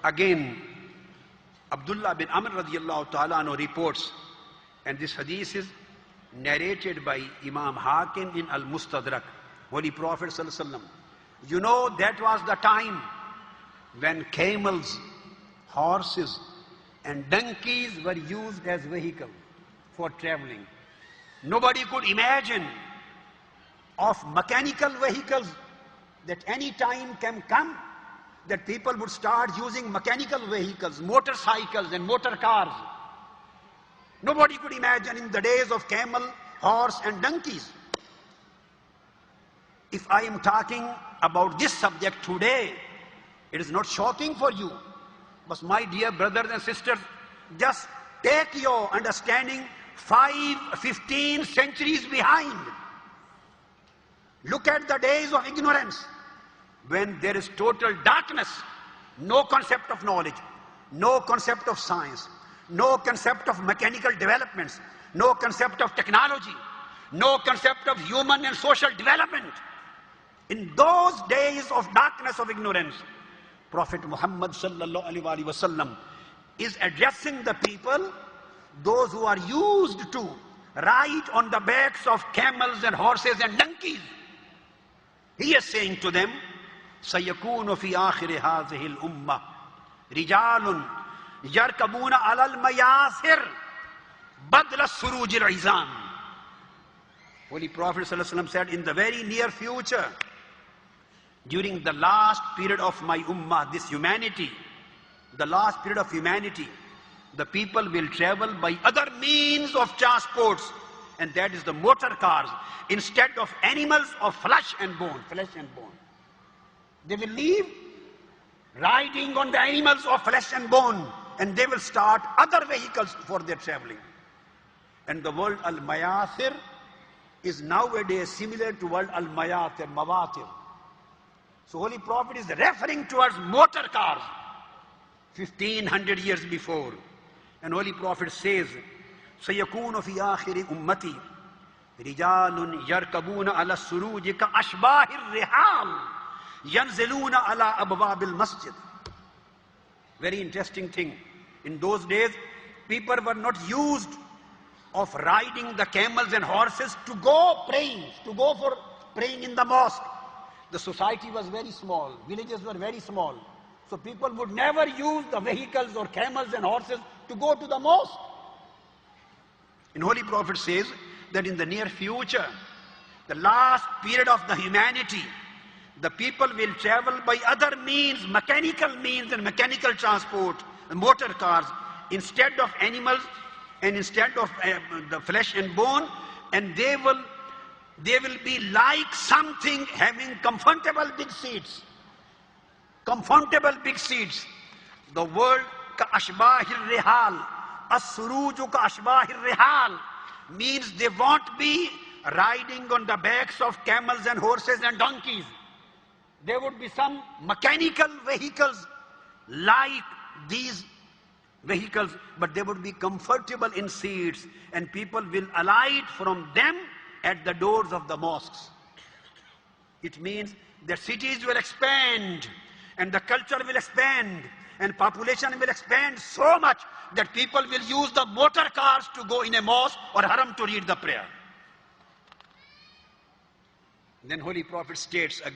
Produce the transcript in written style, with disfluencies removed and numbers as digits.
Again, Abdullah bin Amr radiallahu ta'ala anhu reports, and this hadith is narrated by Imam Hakim in Al-Mustadrak, Holy Prophet sallallahu alaihi wasallam. You know, that was the time when camels, horses and donkeys were used as vehicle for traveling. Nobody could imagine of mechanical vehicles that any time can come that people would start using mechanical vehicles, motorcycles and motor cars. Nobody could imagine in the days of camel, horse and donkeys. If I am talking about this subject today, it is not shocking for you. But my dear brothers and sisters, just take your understanding 15 centuries behind. Look at the days of ignorance, when there is total darkness, no concept of knowledge, no concept of science, no concept of mechanical developments, no concept of technology, no concept of human and social development. In those days of darkness of ignorance, Prophet Muhammad sallallahu alaihi wasallam is addressing the people, those who are used to ride on the backs of camels and horses and donkeys. He is saying to them, سَيَكُونُ فِي آخِرِ هَذِهِ الْأُمَّةِ رِجَالٌ يَرْكَبُونَ عَلَى الْمَيَاثِرِ بَدْلَ السُّرُوجِ الْعِزَامِ. Holy Prophet ﷺ said, in the very near future, during the last period of my ummah, this humanity, the last period of humanity, the people will travel by other means of transports, and that is the motor cars, instead of animals of flesh and bone, They will leave riding on the animals of flesh and bone, and they will start other vehicles for their traveling. And the word al-mayathir is nowadays similar to word al-mayathir, mawatir. So Holy Prophet is referring towards motor cars 1500 years before. And Holy Prophet says, سَيَكُونُ فِي آخِرِ أُمَّتِي رِجَالٌ يَرْكَبُونَ عَلَى السُّرُوجِ كَأَشْبَاهِ الرِّحَالِ يَنْزِلُونَ عَلَى أَبْوَابِ الْمَسْجِدِ. Very interesting thing. In those days, people were not used of riding the camels and horses to go praying, to go for praying in the mosque. The society was very small, villages were very small. So people would never use the vehicles or camels and horses to go to the mosque. And Holy Prophet says that in the near future, the last period of the humanity, the people will travel by other means and mechanical transport, motor cars, instead of animals and instead of the flesh and bone, and they will be like something having comfortable big seats. Comfortable big seats. The word ka'ashbahir rihal, as-suruju ka'ashbahir rihal, means they won't be riding on the backs of camels and horses and donkeys. There would be some mechanical vehicles like these vehicles, but they would be comfortable in seats, and people will alight from them at the doors of the mosques. It means the cities will expand, and the culture will expand, and population will expand so much that people will use the motor cars to go in a mosque or haram to read the prayer. Then Holy Prophet states again,